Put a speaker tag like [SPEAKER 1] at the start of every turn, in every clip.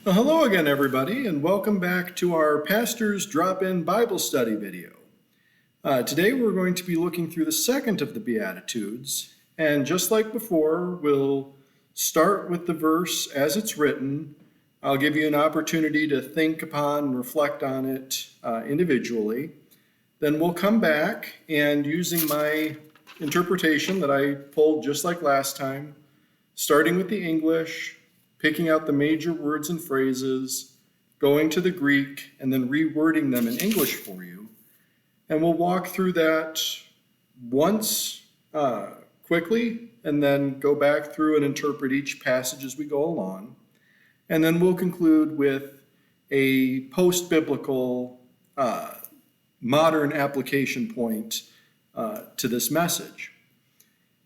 [SPEAKER 1] Well, hello again, everybody, and welcome back to our Pastor's Drop-In Bible Study video. Today we're going to be looking through the second of the Beatitudes, and just like before, we'll start with the verse as it's written. I'll give you an opportunity to think upon and reflect on it individually. Then we'll come back and using my interpretation that I pulled just like last time, starting with the English, picking out the major words and phrases, going to the Greek, and then rewording them in English for you. And we'll walk through that once quickly, and then go back through and interpret each passage as we go along. And then we'll conclude with a post-biblical modern application point to this message.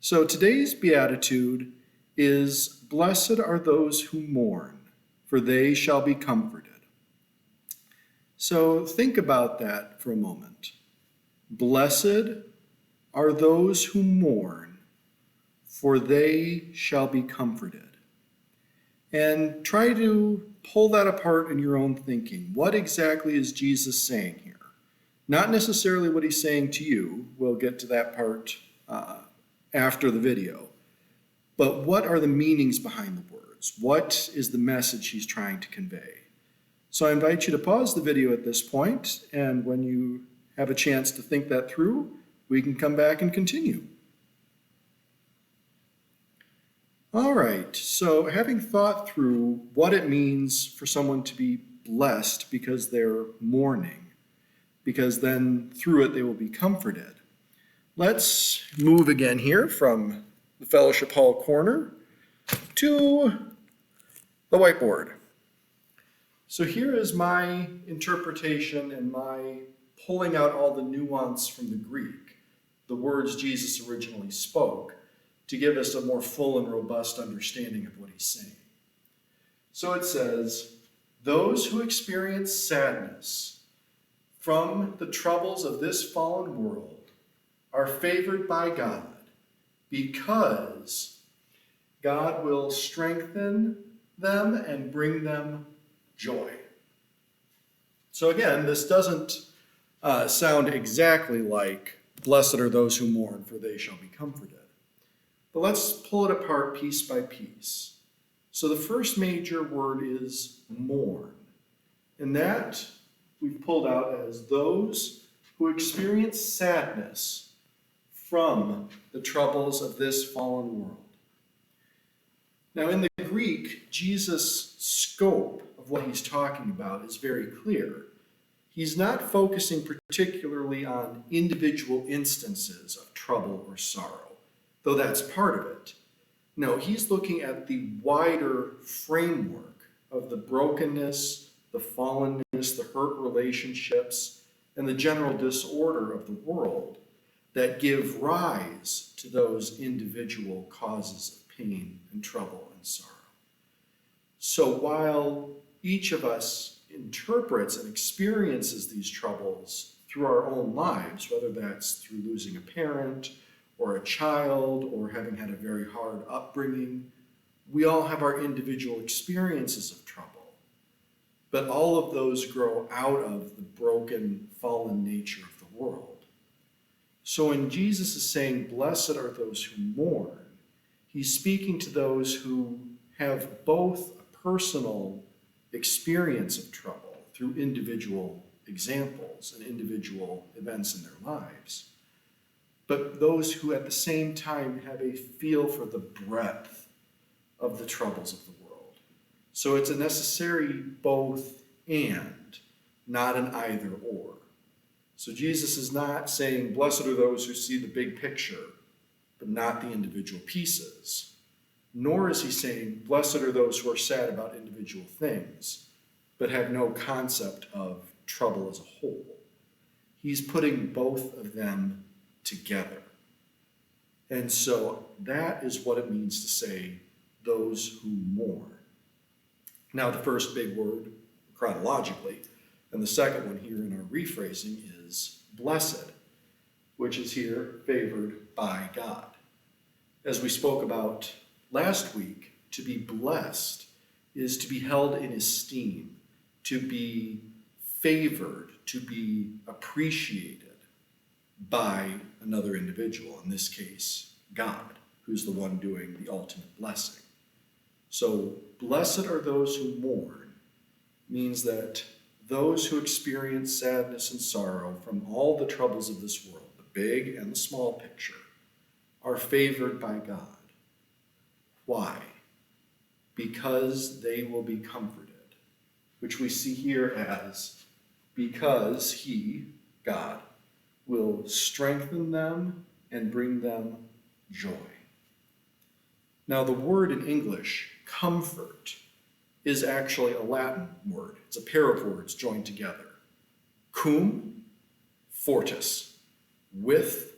[SPEAKER 1] So today's beatitude is, "Blessed are those who mourn, for they shall be comforted." So think about that for a moment. Blessed are those who mourn, for they shall be comforted. And try to pull that apart in your own thinking. What exactly is Jesus saying here? Not necessarily what he's saying to you. We'll get to that part after the video. But what are the meanings behind the words? What is the message he's trying to convey? So I invite you to pause the video at this point, and when you have a chance to think that through, we can come back and continue. All right, so having thought through what it means for someone to be blessed because they're mourning, because then through it they will be comforted, let's move again here from the fellowship hall corner to the whiteboard. So here is my interpretation and my pulling out all the nuance from the Greek, the words Jesus originally spoke, to give us a more full and robust understanding of what he's saying. So it says, "Those who experience sadness from the troubles of this fallen world are favored by God, because God will strengthen them and bring them joy." So again, this doesn't sound exactly like, "Blessed are those who mourn, for they shall be comforted." But let's pull it apart piece by piece. So the first major word is mourn. And that we've pulled out as those who experience sadness from the troubles of this fallen world. Now in the Greek, Jesus' scope of what he's talking about is very clear. He's not focusing particularly on individual instances of trouble or sorrow, though that's part of it. No, he's looking at the wider framework of the brokenness, the fallenness, the hurt relationships, and the general disorder of the world that give rise to those individual causes of pain and trouble and sorrow. So while each of us interprets and experiences these troubles through our own lives, whether that's through losing a parent or a child or having had a very hard upbringing, we all have our individual experiences of trouble. But all of those grow out of the broken, fallen nature of the world. So when Jesus is saying, "Blessed are those who mourn," he's speaking to those who have both a personal experience of trouble through individual examples and individual events in their lives, but those who at the same time have a feel for the breadth of the troubles of the world. So it's a necessary both and, not an either or. So Jesus is not saying, "Blessed are those who see the big picture, but not the individual pieces." Nor is he saying, "Blessed are those who are sad about individual things, but have no concept of trouble as a whole." He's putting both of them together. And so that is what it means to say, "those who mourn." Now, the first big word, chronologically, and the second one here in our rephrasing is blessed, which is here favored by God. As we spoke about last week, to be blessed is to be held in esteem, to be favored, to be appreciated by another individual, in this case, God, who's the one doing the ultimate blessing. So, blessed are those who mourn means that those who experience sadness and sorrow from all the troubles of this world, the big and the small picture, are favored by God. Why? Because they will be comforted, which we see here as because he, God, will strengthen them and bring them joy. Now, the word in English, comfort, is actually a Latin word. It's a pair of words joined together. Cum, fortis, with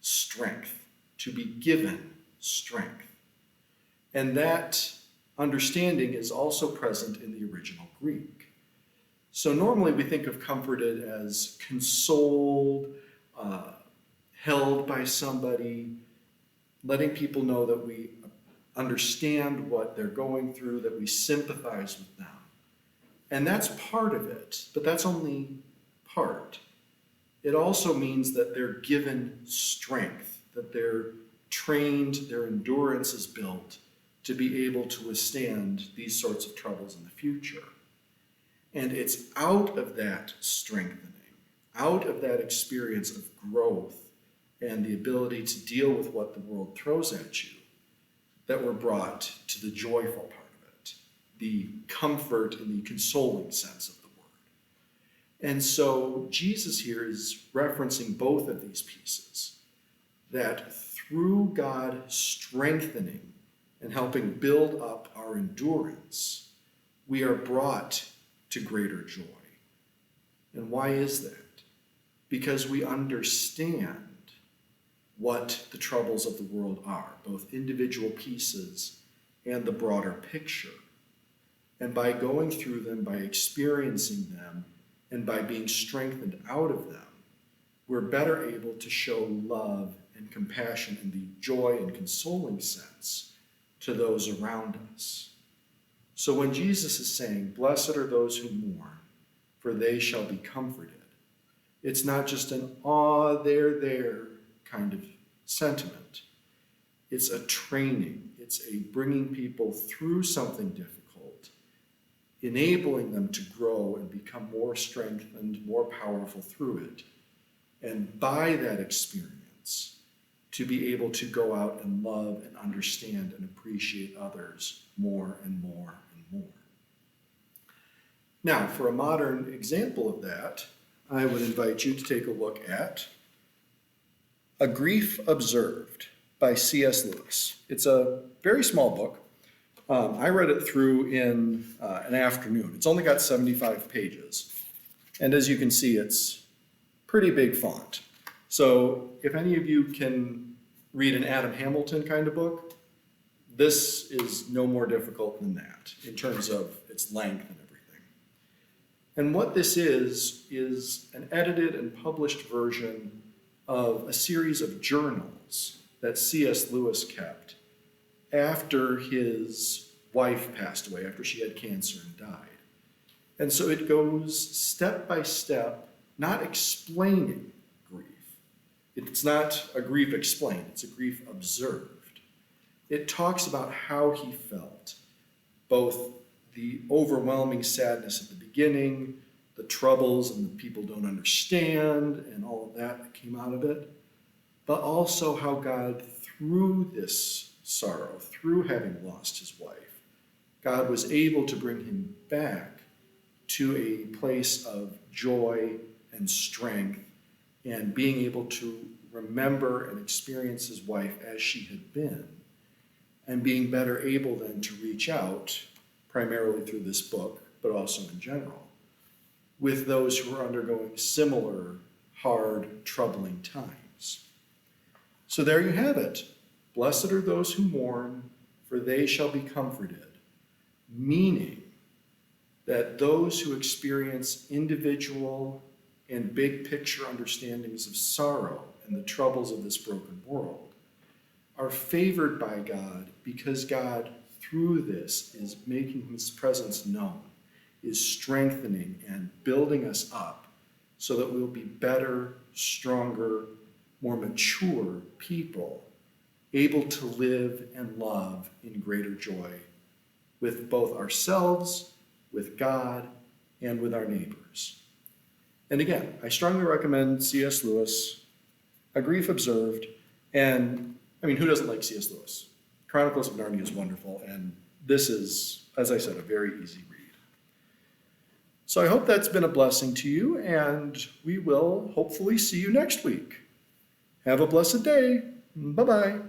[SPEAKER 1] strength, to be given strength. And that understanding is also present in the original Greek. So normally we think of comforted as consoled, held by somebody, letting people know that we understand what they're going through, that we sympathize with them. And that's part of it, but that's only part. It also means that they're given strength, that they're trained, their endurance is built to be able to withstand these sorts of troubles in the future. And it's out of that strengthening, out of that experience of growth and the ability to deal with what the world throws at you, that we're brought to the joyful part of it, the comfort and the consoling sense of the word. And so Jesus here is referencing both of these pieces, that through God strengthening and helping build up our endurance, we are brought to greater joy. And why is that? Because we understand what the troubles of the world are, both individual pieces and the broader picture. And by going through them, by experiencing them, and by being strengthened out of them, we're better able to show love and compassion in the joy and consoling sense to those around us. So when Jesus is saying, blessed are those who mourn, for they shall be comforted, it's not just an, aw, there kind of sentiment. It's a training. It's a bringing people through something difficult, enabling them to grow and become more strengthened, more powerful through it. And by that experience, to be able to go out and love and understand and appreciate others more and more and more. Now, for a modern example of that, I would invite you to take a look at A Grief Observed by C.S. Lewis. It's a very small book. I read it through in an afternoon. It's only got 75 pages. And as you can see, it's pretty big font. So if any of you can read an Adam Hamilton kind of book, this is no more difficult than that in terms of its length and everything. And what this is an edited and published version of a series of journals that C.S. Lewis kept after his wife passed away, after she had cancer and died. And so it goes step by step, not explaining grief. It's not a grief explained, it's a grief observed. It talks about how he felt, both the overwhelming sadness at the beginning, the troubles and the people don't understand, and all of that came out of it, but also how God, through this sorrow, through having lost his wife, God was able to bring him back to a place of joy and strength and being able to remember and experience his wife as she had been, and being better able then to reach out, primarily through this book, but also in general, with those who are undergoing similar hard, troubling times. So there you have it. Blessed are those who mourn, for they shall be comforted. Meaning that those who experience individual and big picture understandings of sorrow and the troubles of this broken world are favored by God because God through this is making his presence known, is strengthening and building us up so that we'll be better, stronger, more mature people, able to live and love in greater joy with both ourselves, with God, and with our neighbors. And again, I strongly recommend C.S. Lewis, A Grief Observed, and I mean, who doesn't like C.S. Lewis? Chronicles of Narnia is wonderful, and this is, as I said, a very easy read. So I hope that's been a blessing to you, and we will hopefully see you next week. Have a blessed day. Bye-bye.